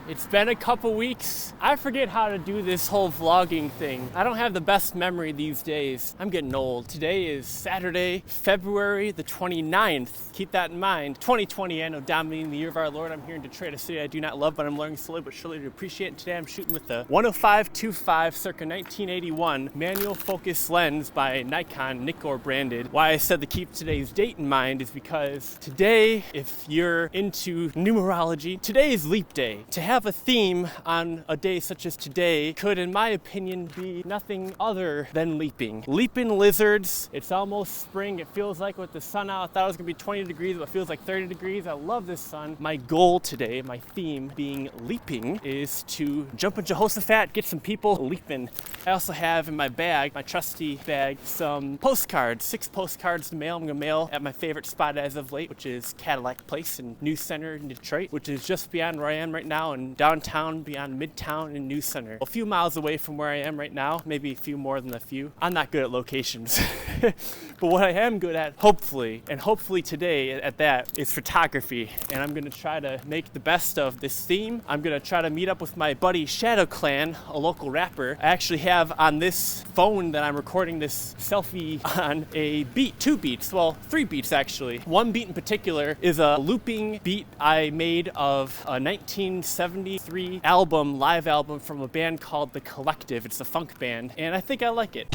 It's been a couple weeks. I forget how to do this whole vlogging thing. I don't have the best memory these days. I'm getting old. Today is Saturday, February the 29th. Keep that in mind. 2020, Anno Domini, the year of our Lord. I'm here in Detroit, a city I do not love, but I'm learning slowly but surely to appreciate. And today I'm shooting with the 105-25 circa 1981 manual focus lens by Nikon, Nikkor branded. Why I said to keep today's date in mind is because today, if you're into numerology, today is leap day. To have a theme on a day such as today could, in my opinion, be nothing other than leaping. Leaping lizards. It's almost spring. It feels like with the sun out, I thought it was gonna be 20 degrees, but it feels like 30 degrees. I love this sun. My goal today, my theme being leaping, is to jump in Jehoshaphat, get some people leaping. I also have in my bag, my trusty bag, some postcards, 6 postcards to mail. I'm gonna mail at my favorite spot as of late, which is Cadillac Place in New Center in Detroit, which is just beyond where I am right now in downtown, beyond Midtown and New Center. A few miles away from where I am right now, maybe a few more than a few. I'm not good at locations. But what I am good at, hopefully today at that, is photography. And I'm gonna try to make the best of this theme. I'm gonna try to meet up with my buddy Shadow Clan, a local rapper. I actually have on this phone that I'm recording this selfie on a beat, 2 beats, well, 3 beats actually. One beat in particular is a looping beat I made of a 1973 album, live album from a band called The Collective. It's a funk band, and I think I like it.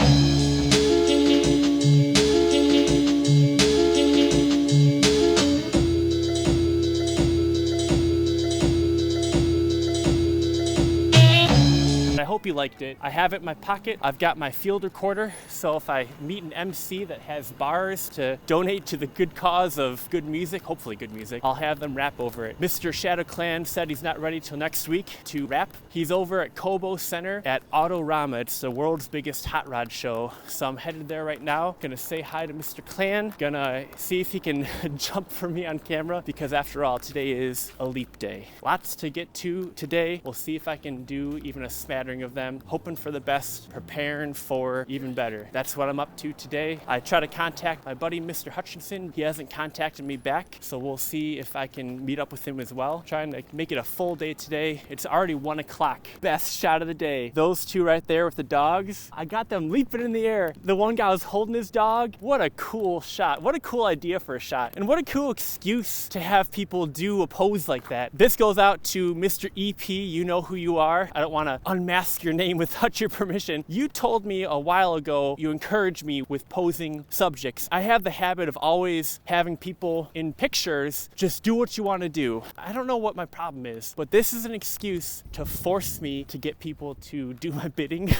I hope you liked it. I have it in my pocket. I've got my field recorder, so if I meet an MC that has bars to donate to the good cause of good music, hopefully good music, I'll have them rap over it. Mr. Shadow Clan said he's not ready till next week to rap. He's over at Kobo Center at Autorama. It's the world's biggest hot rod show. So I'm headed there right now. Gonna say hi to Mr. Clan. Gonna see if he can jump for me on camera, because after all, today is a leap day. Lots to get to today. We'll see if I can do even a smattering of them. Hoping for the best, preparing for even better. That's what I'm up to today. I try to contact my buddy Mr. Hutchinson. He hasn't contacted me back, so we'll see if I can meet up with him as well. Trying to make it a full day today. It's already 1 o'clock. Best shot of the day. Those two right there with the dogs, I got them leaping in the air. The one guy was holding his dog. What a cool shot. What a cool idea for a shot. And what a cool excuse to have people do a pose like that. This goes out to Mr. EP. You know who you are. I don't want to unmask your name without your permission. You told me a while ago, you encouraged me with posing subjects. I have the habit of always having people in pictures just do what you want to do. I don't know what my problem is, but this is an excuse to force me to get people to do my bidding.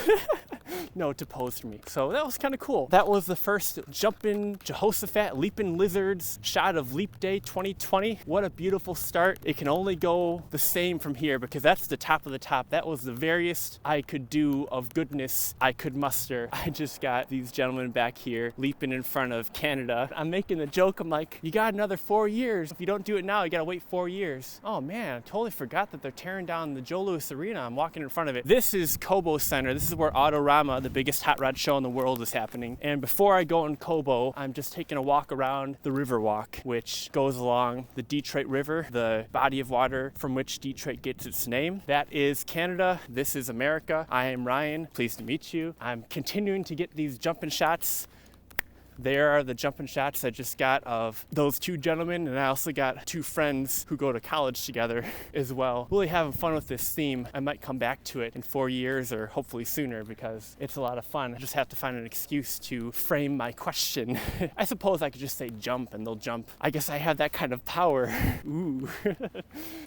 No, to pose for me. So that was kind of cool. That was the first jumping Jehoshaphat, leaping lizards shot of Leap Day 2020. What a beautiful start. It can only go the same from here, because that's the top of the top. That was the veriest I could do of goodness I could muster. I just got these gentlemen back here leaping in front of Canada. I'm making the joke. I'm like, you got another 4 years. If you don't do it now, you gotta wait 4 years. Oh man, I totally forgot that they're tearing down the Joe Louis Arena. I'm walking in front of it. This is Kobo Center. This is where Autorama, the biggest hot rod show in the world, is happening. And before I go in Kobo, I'm just taking a walk around the Riverwalk, which goes along the Detroit River, the body of water from which Detroit gets its name. That is Canada. This is America. I am Ryan. Pleased to meet you. I'm continuing to get these jumping shots. There are the jumping shots I just got of those 2 gentlemen, and I also got 2 friends who go to college together as well. Really having fun with this theme. I might come back to it in 4 years or hopefully sooner, because it's a lot of fun. I just have to find an excuse to frame my question. I suppose I could just say jump and they'll jump. I guess I have that kind of power. Ooh.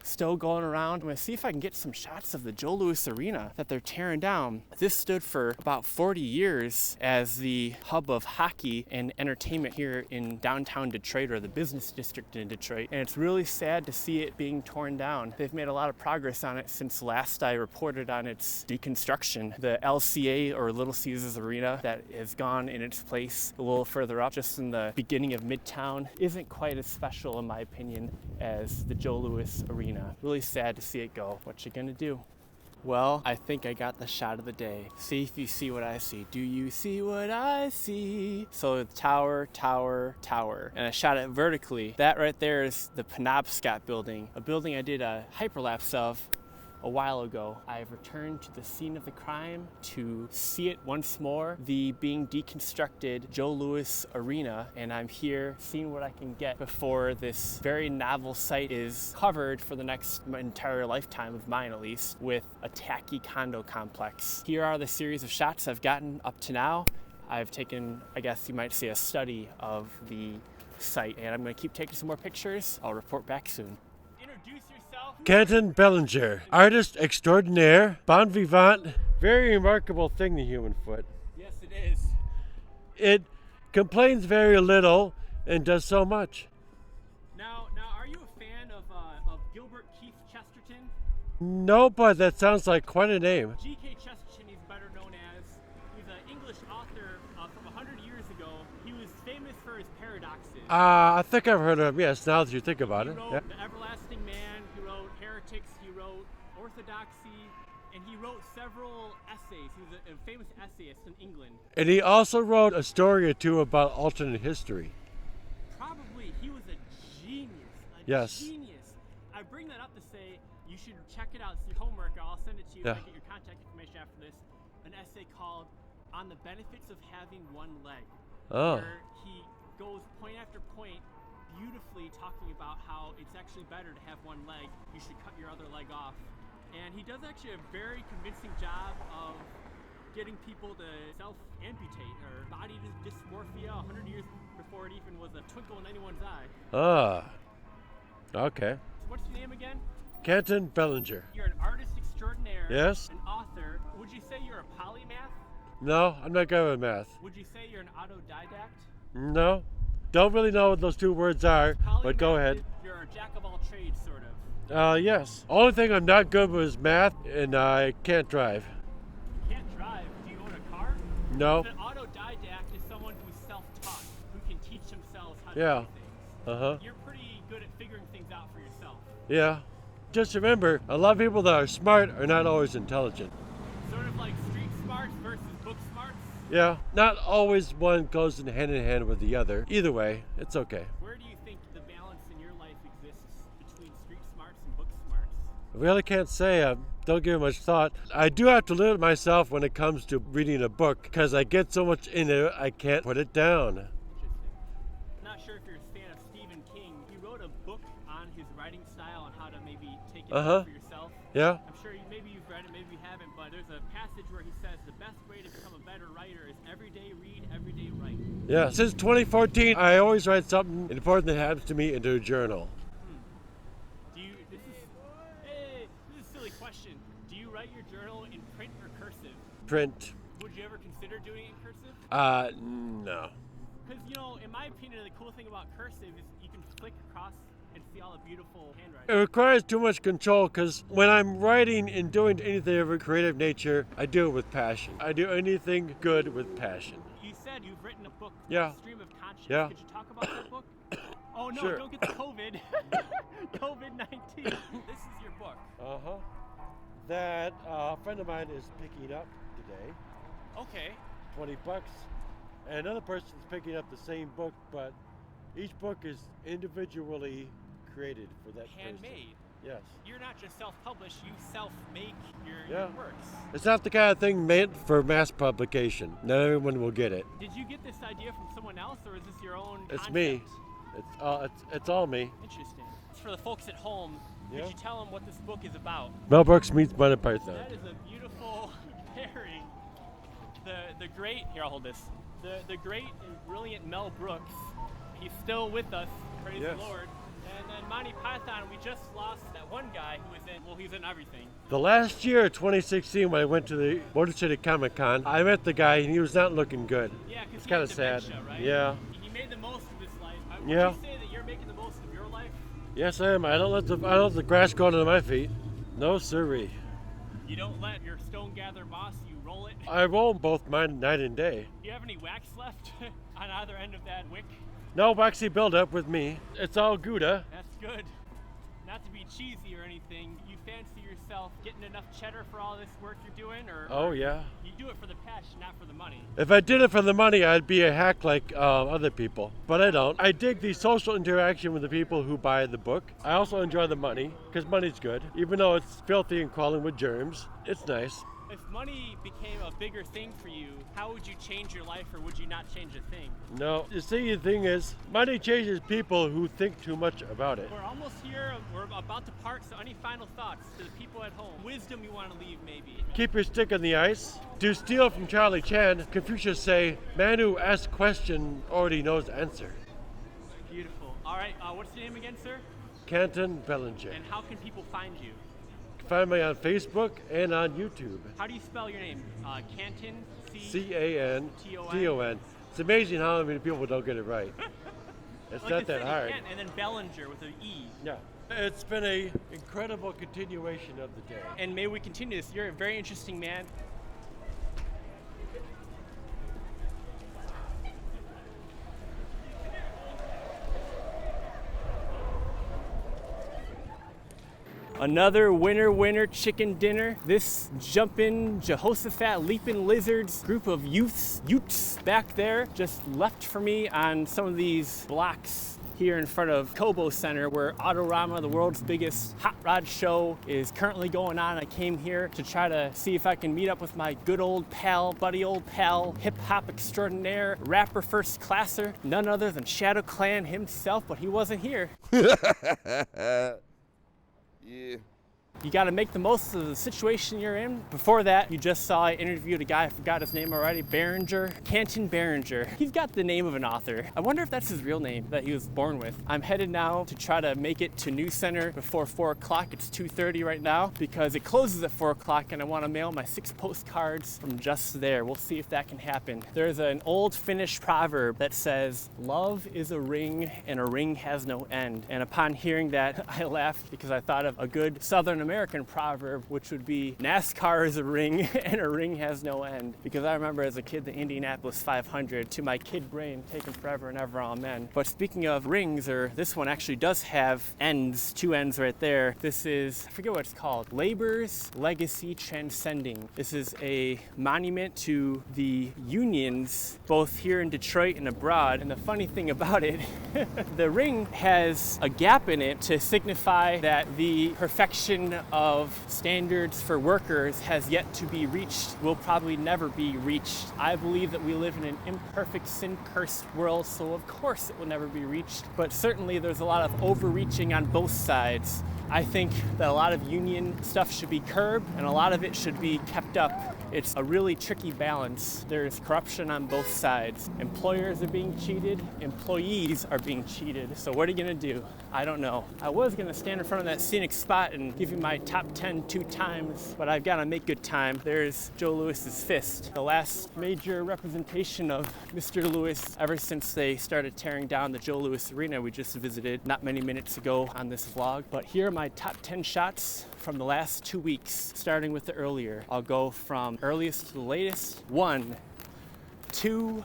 Still going around. I'm gonna see if I can get some shots of the Joe Louis Arena that they're tearing down. This stood for about 40 years as the hub of hockey and entertainment here in downtown Detroit, or the business district in Detroit. And it's really sad to see it being torn down. They've made a lot of progress on it since last I reported on its deconstruction. The LCA, or Little Caesars Arena, that has gone in its place a little further up, just in the beginning of Midtown, isn't quite as special in my opinion as the Joe Louis Arena. Really sad to see it go. What you gonna do? Well, I think I got the shot of the day. See if you see what I see. Do you see what I see? So tower, tower, tower. And I shot it vertically. That right there is the Penobscot building, a building I did a hyperlapse of a while ago. I've returned to the scene of the crime to see it once more, the being deconstructed Joe Louis Arena, and I'm here seeing what I can get before this very novel site is covered for the next entire lifetime of mine, at least, with a tacky condo complex. Here are the series of shots I've gotten up to now. I've taken, I guess you might say, a study of the site, and I'm going to keep taking some more pictures. I'll report back soon. Introduce yourself. Canton Bellinger, artist extraordinaire, bon vivant. Very remarkable thing, the human foot. Yes, it is. It complains very little and does so much. Now, are you a fan of Gilbert Keith Chesterton? No, but that sounds like quite a name. G.K. Chesterton, he's better known as. He's an English author from 100 years ago. He was famous for his paradoxes. I think I've heard of him, yes, now that you think about He it. wrote Yeah. The Everlasting Man, he wrote Heretics, he wrote Orthodoxy, and he wrote several essays. He was a famous essayist in England. And he also wrote a story or two about alternate history. Probably, he was a genius. Yes. Genius. I bring that up to say you should check it out. It's your homework. I'll send it to you Yeah. if I get your contact information after this. An essay called On the Benefits of Having One Leg. Oh. Where he goes point after point beautifully talking about how it's actually better to have one leg. You should cut your other leg off. And he does actually a very convincing job of getting people to self-amputate or body dysmorphia 100 years before it even was a twinkle in anyone's eye. Okay. So what's your name again? Canton Bellinger. You're an artist extraordinaire. Yes. An author. Would you say you're a polymath? No, I'm not good with math. Would you say you're an autodidact? No. Don't really know what those two words are, but go Polymath ahead. is you're a jack of all trades, sort of. Yes. Only thing I'm not good with is math, and I can't drive. You can't drive. Do you own a car? No. An autodidact is someone who's self-taught, who can teach themselves how to Yeah. do things. Uh-huh. You're pretty good at figuring things out for yourself. Yeah. Just remember, a lot of people that are smart are not always intelligent. Sort of like street smarts versus book smarts. Yeah. Not always one goes in hand with the other. Either way, it's okay. Where do you think the balance in your life exists between street smarts and book smarts? I really can't say. I don't give it much thought. I do have to limit myself when it comes to reading a book because I get so much in it, I can't put it down. Interesting. Not sure if you're a fan of Stephen King. He wrote a book on his writing style and how to maybe take it Uh-huh. for yourself. Yeah. I'm sure maybe you've read it, maybe you haven't, but there's a passage where he says the best way to become a better writer is every day read, every day write. Yeah. Since 2014, I always write something important that happens to me into a journal. This is a silly question. Do you write your journal in print or cursive? Print. Would you ever consider doing it in cursive? No. Because, in my opinion, the cool thing about cursive is you can flick across and see all the beautiful It handwriting. requires too much control because when I'm writing and doing anything of a creative nature, I do it with passion. I do anything good with passion. You said you've written a book, Yeah. Stream of Conscience. Yeah. Could you talk about that book? Oh, no, Sure. don't get the COVID. COVID-19. This is your book. Uh-huh. That a friend of mine is picking up today, Okay. $20. And another person's picking up the same book, but each book is individually created for that person. Handmade. Yes. You're not just self-published, you self-make your Yeah. works. It's not the kind of thing meant for mass publication. Not everyone will get it. Did you get this idea from someone else, or is this your own It's concept? me. It's all me. Interesting. For the folks at home, Yeah. could you tell them what this book is about? Mel Brooks meets Monty Python. That is a beautiful pairing. The great, here I'll hold this. The great and brilliant Mel Brooks, he's still with us, praise Yes. the Lord. And then Monty Python, we just lost that one guy who was he's in everything. The last year, 2016, when I went to the Motor City Comic Con, I met the guy and he was not looking good. Yeah, because It's kind of sad. right? Yeah. He made the most of his life. Would Yeah. you say that you're making the most of your life? Yes, I am. I don't let the grass grow under my feet. No siree. You don't let your stone gather moss, you roll it. I roll both mine night and day. Do you have any wax left on either end of that wick? No waxy buildup with me. It's all Gouda. That's good. Not to be cheesy or anything, you fancy yourself yourself getting enough cheddar for all this work you're doing, or Oh yeah. you do it for the passion, not for the money? If I did it for the money, I'd be a hack like other people. But I don't. I dig the social interaction with the people who buy the book. I also enjoy the money, because money's good. Even though it's filthy and crawling with germs, it's nice. If money became a bigger thing for you, how would you change your life, or would you not change a thing? No, you see, the thing is, money changes people who think too much about it. We're almost here. We're about to part, so any final thoughts to the people at home? Wisdom you want to leave, maybe? Keep your stick on the ice. To steal from Charlie Chan, Confucius say, man who asks question already knows the answer. Beautiful. All right, what's your name again, sir? Canton Bellinger. And how can people find you? Find me on Facebook and on YouTube. How do you spell your name? Canton? C-A-N-T-O-N. It's amazing how many people don't get it right. It's Like not the that city, hard. Canton, and then Bellinger with an E. Yeah. It's been a incredible continuation of the day. And may we continue this. You're a very interesting man. Another winner chicken dinner. This jumping Jehoshaphat leaping lizards group of utes back there just left for me on some of these blocks here in front of Kobo Center, where Autorama, the world's biggest hot rod show, is currently going on. I came here to try to see if I can meet up with my good old pal, hip hop extraordinaire, rapper first classer, none other than Shadow Clan himself, but he wasn't here. Yeah. You got to make the most of the situation you're in. Before that, you just saw I interviewed a guy, I forgot his name already, Canton Berenger. He's got the name of an author. I wonder if that's his real name that he was born with. I'm headed now to try to make it to News Center before 4 o'clock. It's 2:30 right now because it closes at 4 o'clock and I want to mail my 6 postcards from just there. We'll see if that can happen. There's an old Finnish proverb that says, love is a ring and a ring has no end. And upon hearing that, I laughed because I thought of a good Southern American proverb, which would be NASCAR is a ring and a ring has no end. Because I remember as a kid the Indianapolis 500, to my kid brain, taken forever and ever, amen. But speaking of rings, or this one actually does have ends, 2 ends right there. This is, I forget what it's called, Labor's Legacy Transcending. This is a monument to the unions, both here in Detroit and abroad. And the funny thing about it, the ring has a gap in it to signify that the perfection of standards for workers has yet to be reached, will probably never be reached. I believe that we live in an imperfect, sin-cursed world, so of course it will never be reached. But certainly there's a lot of overreaching on both sides. I think that a lot of union stuff should be curbed and a lot of it should be kept up. It's a really tricky balance. There's corruption on both sides. Employers are being cheated, employees are being cheated. So what are you gonna do? I don't know. I was gonna stand in front of that scenic spot and give you my top 10 2 times, but I've gotta make good time. There's Joe Louis's fist, the last major representation of Mr. Louis ever since they started tearing down the Joe Louis Arena we just visited not many minutes ago on this vlog. But here are my top 10 shots from the last 2 weeks, starting with the earlier. I'll go from earliest to the latest. 1, 2,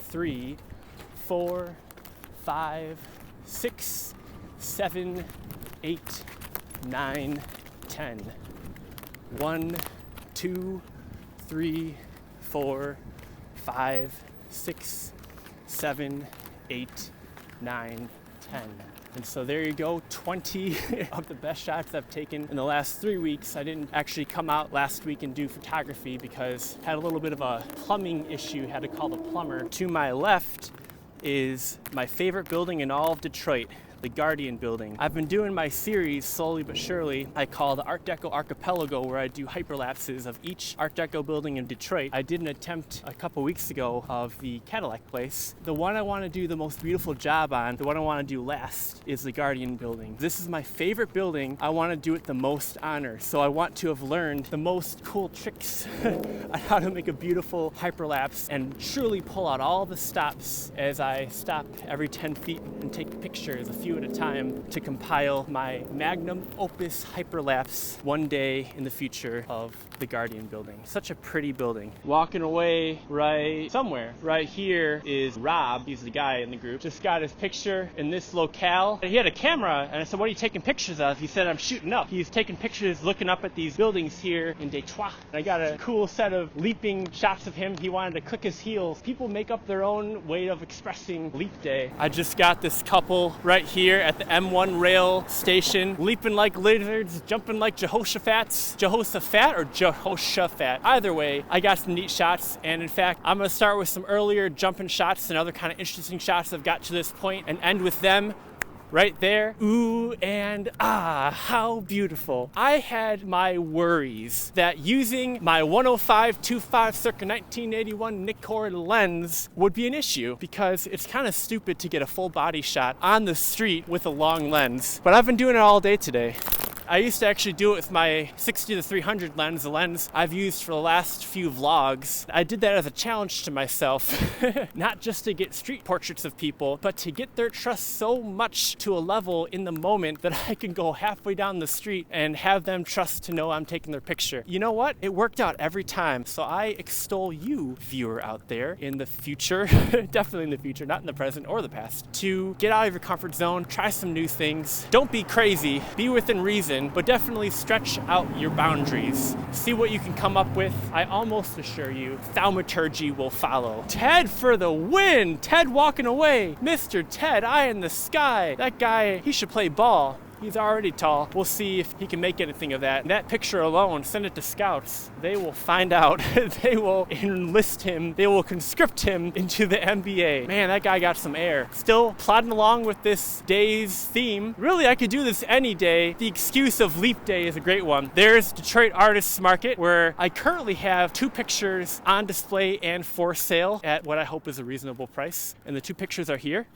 3, 4, 5, 6, 7, 8, 9, 10. 1, 2, 3, 4, 5, 6, 7, 8, 9, 10. And so there you go, 20 of the best shots I've taken in the last 3 weeks. I didn't actually come out last week and do photography because I had a little bit of a plumbing issue, had to call the plumber. To my left is my favorite building in all of Detroit, the Guardian Building. I've been doing my series slowly but surely I call the Art Deco Archipelago, where I do hyperlapses of each Art Deco building in Detroit. I did an attempt a couple weeks ago of the Cadillac Place. The one I want to do the most beautiful job on, the one I want to do last, is the Guardian Building. This is my favorite building. I want to do it the most honor. So I want to have learned the most cool tricks on how to make a beautiful hyperlapse and truly pull out all the stops as I stop every 10 feet and take pictures. A few few at a time to compile my magnum opus hyperlapse one day in the future of the Guardian building. Such a pretty building. Walking away right somewhere. Right here is Rob. He's the guy in the group. Just got his picture in this locale. He had a camera and I said, what are you taking pictures of? He said, I'm shooting up. He's taking pictures looking up at these buildings here in Detroit. And I got a cool set of leaping shots of him. He wanted to click his heels. People make up their own way of expressing leap day. I just got this couple right here at the M1 rail station, leaping like lizards, jumping like Jehoshaphat or Jehoshaphat. Either way, I got some neat shots, and in fact, I'm gonna start with some earlier jumping shots and other kind of interesting shots I've got to this point and end with them right there. Ooh and ah, how beautiful. I had my worries that using my 105-25 circa 1981 Nikkor lens would be an issue because it's kind of stupid to get a full body shot on the street with a long lens. But I've been doing it all day today. I used to actually do it with my 60-300 lens, the lens I've used for the last few vlogs. I did that as a challenge to myself, not just to get street portraits of people, but to get their trust so much to a level in the moment that I can go halfway down the street and have them trust to know I'm taking their picture. You know what? It worked out every time. So I extol you, viewer out there, in the future, definitely in the future, not in the present or the past, to get out of your comfort zone, try some new things. Don't be crazy, be within reason, but definitely stretch out your boundaries. See what you can come up with. I almost assure you, thaumaturgy will follow. Ted for the win! Ted walking away. Mr. Ted, eye in the sky. That guy, he should play ball. He's already tall. We'll see if he can make anything of that. That picture alone, send it to scouts. They will find out. They will enlist him. They will conscript him into the NBA. Man, that guy got some air. Still plodding along with this day's theme. Really, I could do this any day. The excuse of Leap Day is a great one. There's Detroit Artists Market, where I currently have 2 pictures on display and for sale at what I hope is a reasonable price. And the 2 pictures are here.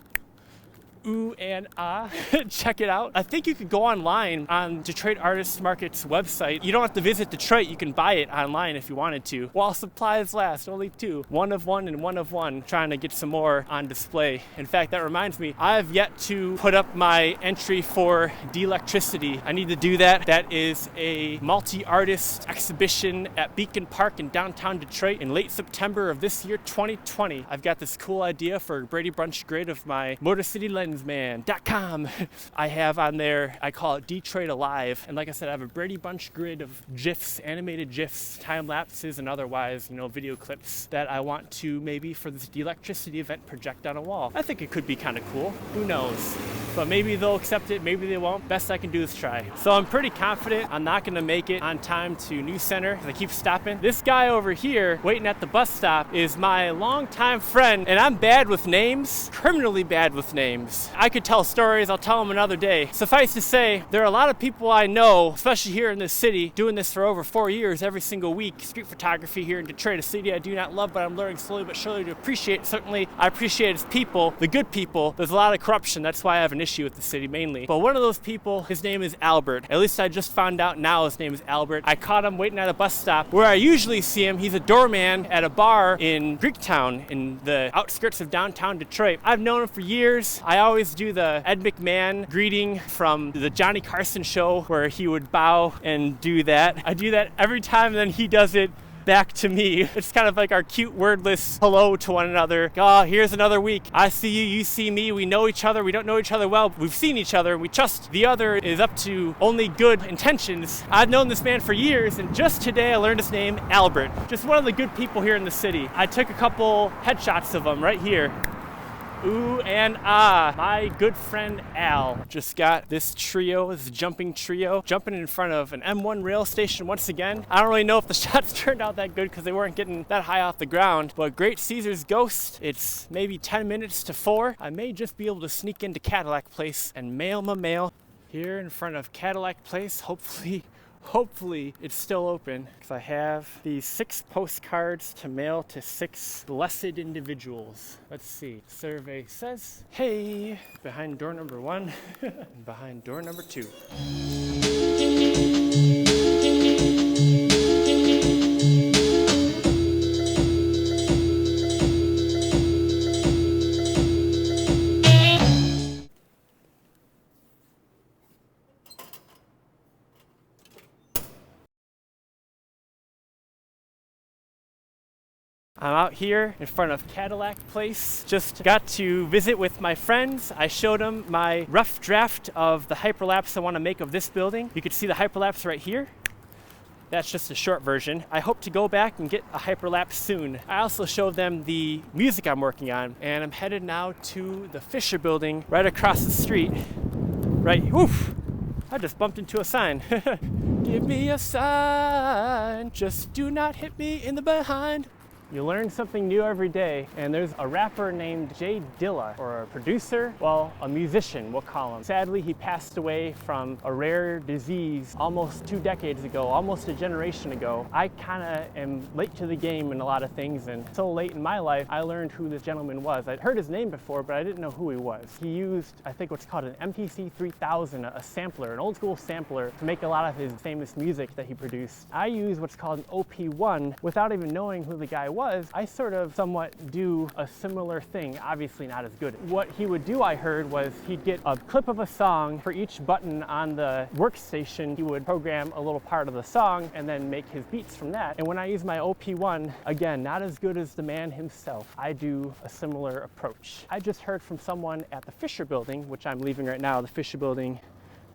Ooh and ah, check it out. I think you could go online on Detroit Artists Market's website. You don't have to visit Detroit, you can buy it online if you wanted to. While supplies last, only 2. 1 of 1 and 1 of 1. Trying to get some more on display. In fact, that reminds me, I have yet to put up my entry for D-Electricity. I need to do that. That is a multi-artist exhibition at Beacon Park in downtown Detroit in late September of this year, 2020. I've got this cool idea for a Brady Bunch grid of my Motor City Lensman.com. I have on there, I call it Detroit Alive. And like I said, I have a Brady Bunch grid of GIFs, animated GIFs, time lapses, and otherwise, video clips that I want to maybe for this D-Electricity event project on a wall. I think it could be kind of cool. Who knows? But maybe they'll accept it, maybe they won't. Best I can do is try. So I'm pretty confident I'm not gonna make it on time to News Center because I keep stopping. This guy over here waiting at the bus stop is my longtime friend, and I'm bad with names, criminally bad with names. I could tell stories, I'll tell them another day. Suffice to say, there are a lot of people I know, especially here in this city, doing this for over 4 years every single week. Street photography here in Detroit, a city I do not love, but I'm learning slowly but surely to appreciate. Certainly, I appreciate its people, the good people. There's a lot of corruption, that's why I have an issue with the city mainly. But one of those people, his name is Albert. At least I just found out now his name is Albert. I caught him waiting at a bus stop where I usually see him. He's a doorman at a bar in Greektown in the outskirts of downtown Detroit. I've known him for years. I always do the Ed McMahon greeting from the Johnny Carson show where he would bow and do that. I do that every time, and then he does it back to me. It's kind of like our cute wordless hello to one another. Oh, here's another week. I see you, you see me. We know each other. We don't know each other well. We've seen each other. We trust the other is up to only good intentions. I've known this man for years, and just today I learned his name, Albert. Just one of the good people here in the city. I took a couple headshots of him right here. Ooh and ah, my good friend Al just got this trio, this jumping trio, jumping in front of an M1 rail station once again. I don't really know if the shots turned out that good because they weren't getting that high off the ground, but Great Caesar's Ghost, it's maybe 10 minutes to 4. I may just be able to sneak into Cadillac Place and mail my mail here in front of Cadillac Place. Hopefully it's still open because I have these 6 postcards to mail to 6 blessed individuals. Let's see. Survey says, hey, behind door number 1 and behind door number 2. I'm out here in front of Cadillac Place. Just got to visit with my friends. I showed them my rough draft of the hyperlapse I want to make of this building. You can see the hyperlapse right here. That's just a short version. I hope to go back and get a hyperlapse soon. I also showed them the music I'm working on, and I'm headed now to the Fisher building right across the street. Right, oof, I just bumped into a sign. Give me a sign, just do not hit me in the behind. You learn something new every day, and there's a rapper named Jay Dilla, or a producer, well, a musician, we'll call him. Sadly, he passed away from a rare disease almost 2 decades ago, almost a generation ago. I kind of am late to the game in a lot of things, and so late in my life, I learned who this gentleman was. I'd heard his name before, but I didn't know who he was. He used, I think, what's called an MPC 3000, a sampler, an old school sampler, to make a lot of his famous music that he produced. I use what's called an OP1 without even knowing who the guy was. I sort of somewhat do a similar thing, obviously not as good. What he would do, I heard, was he'd get a clip of a song for each button on the workstation. He would program a little part of the song and then make his beats from that. And when I use my OP1, again, not as good as the man himself, I do a similar approach. I just heard from someone at the Fisher building, which I'm leaving right now, the Fisher building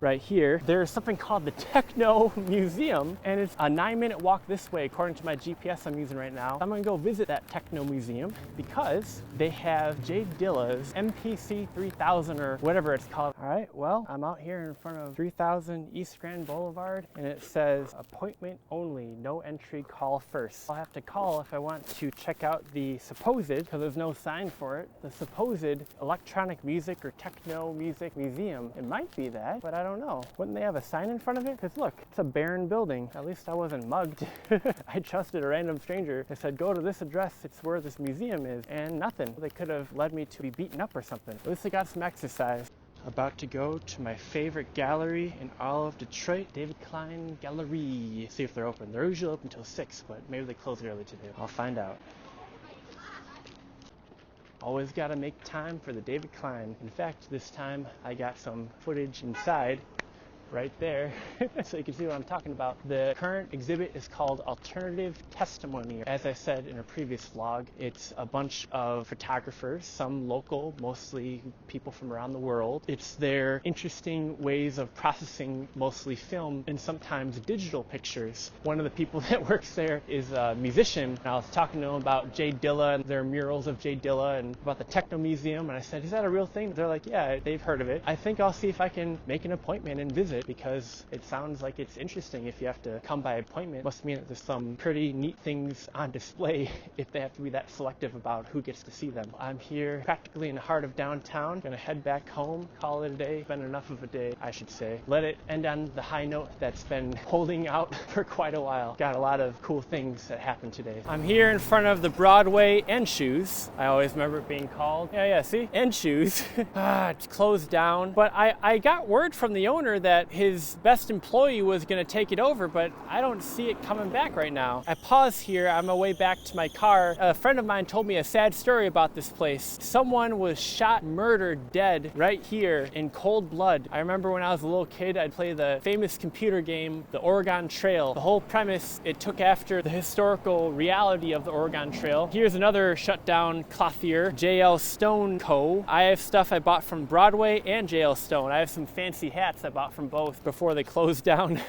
right here. There's something called the Techno Museum, and it's a 9-minute walk this way according to my GPS I'm using right now. I'm gonna go visit that Techno Museum because they have Jay Dilla's MPC 3000 or whatever it's called. All right, well, I'm out here in front of 3000 East Grand Boulevard, and it says appointment only, no entry, call first. I'll have to call if I want to check out the supposed, because there's no sign for it, the supposed electronic music or techno music museum. It might be that, but I don't know. Wouldn't they have a sign in front of it? Because look, it's a barren building. At least I wasn't mugged. I trusted a random stranger. They said, go to this address, it's where this museum is, and nothing. They could have led me to be beaten up or something. At least I got some exercise. About to go to my favorite gallery in all of Detroit, David Klein Gallery. See if they're open. They're usually open until 6, but maybe they close early today. I'll find out. Always gotta make time for the David Klein. In fact, this time I got some footage inside right there so you can see what I'm talking about. The current exhibit is called Alternative Testimony. As I said in a previous vlog, it's a bunch of photographers, some local, mostly people from around the world. It's their interesting ways of processing mostly film and sometimes digital pictures. One of the people that works there is a musician, and I was talking to him about Jay Dilla and their murals of Jay Dilla and about the Techno Museum, and I said, is that a real thing? They're like, yeah, they've heard of it. I think I'll see if I can make an appointment and visit, because it sounds like it's interesting. If you have to come by appointment, must mean that there's some pretty neat things on display if they have to be that selective about who gets to see them. I'm here practically in the heart of downtown. Gonna head back home, call it a day. It's been enough of a day, I should say. Let it end on the high note that's been holding out for quite a while. Got a lot of cool things that happened today. I'm here in front of the Broadway End Shoes. I always remember it being called. Yeah, see? End Shoes. It's closed down. But I got word from the owner that his best employee was going to take it over, but I don't see it coming back right now. I pause here on my way back to my car. A friend of mine told me a sad story about this place. Someone was shot, murdered, dead right here in cold blood. I remember when I was a little kid, I'd play the famous computer game, the Oregon Trail. The whole premise, it took after the historical reality of the Oregon Trail. Here's another shut down clothier, J.L. Stone Co. I have stuff I bought from Broadway and J.L. Stone. I have some fancy hats I bought from both before they closed down,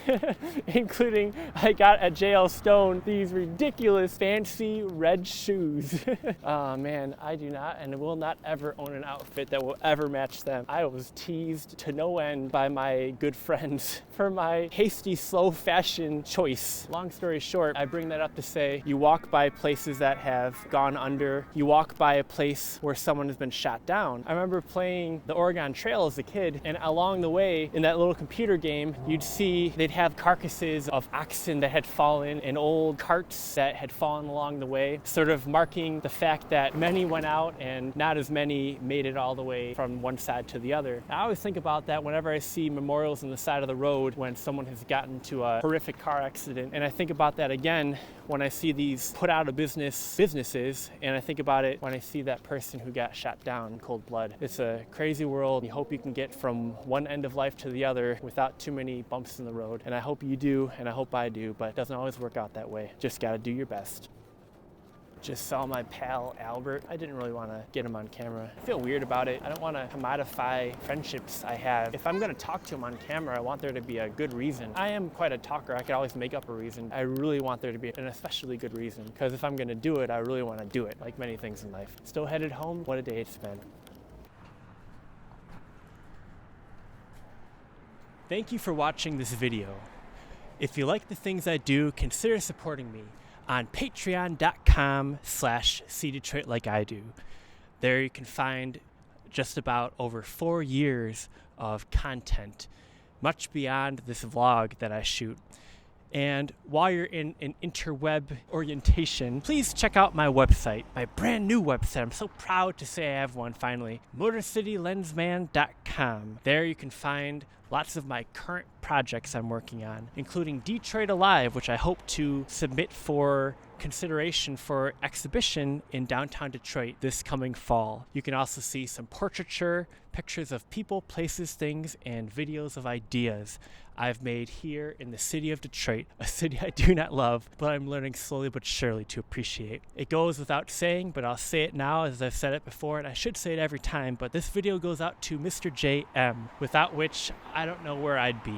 including I got at J.L. Stone these ridiculous fancy red shoes. Oh man, I do not and will not ever own an outfit that will ever match them. I was teased to no end by my good friends for my hasty, slow fashion choice. Long story short, I bring that up to say you walk by places that have gone under. You walk by a place where someone has been shot down. I remember playing the Oregon Trail as a kid, and along the way in that little computer game, you'd see they'd have carcasses of oxen that had fallen and old carts that had fallen along the way, sort of marking the fact that many went out and not as many made it all the way from one side to the other. I always think about that whenever I see memorials on the side of the road when someone has gotten to a horrific car accident. And I think about that again when I see these put out of businesses, and I think about it when I see that person who got shot down in cold blood. It's a crazy world. You hope you can get from one end of life to the other without too many bumps in the road. And I hope you do, and I hope I do, but it doesn't always work out that way. Just gotta do your best. Just saw my pal Albert. I didn't really want to get him on camera. I feel weird about it. I don't want to commodify friendships I have. If I'm going to talk to him on camera, I want there to be a good reason. I am quite a talker. I could always make up a reason. I really want there to be an especially good reason, because if I'm going to do it, I really want to do it, like many things in life. Still headed home. What a day it's been. Thank you for watching this video. If you like the things I do, consider supporting me on patreon.com/see-Detroit like I do. There you can find just about over 4 years of content, much beyond this vlog that I shoot. And while you're in an interweb orientation, please check out my website, my brand new website. I'm so proud to say I have one finally, MotorCityLensman.com. There you can find lots of my current projects I'm working on, including Detroit Alive, which I hope to submit for consideration for exhibition in downtown Detroit this coming fall. You can also see some portraiture, pictures of people, places, things, and videos of ideas I've made here in the city of Detroit, a city I do not love, but I'm learning slowly but surely to appreciate. It goes without saying, but I'll say it now as I've said it before, and I should say it every time, but this video goes out to Mr. JM, without which I don't know where I'd be.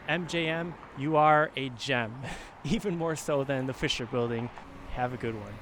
MJM, you are a gem, even more so than the Fisher Building. Have a good one.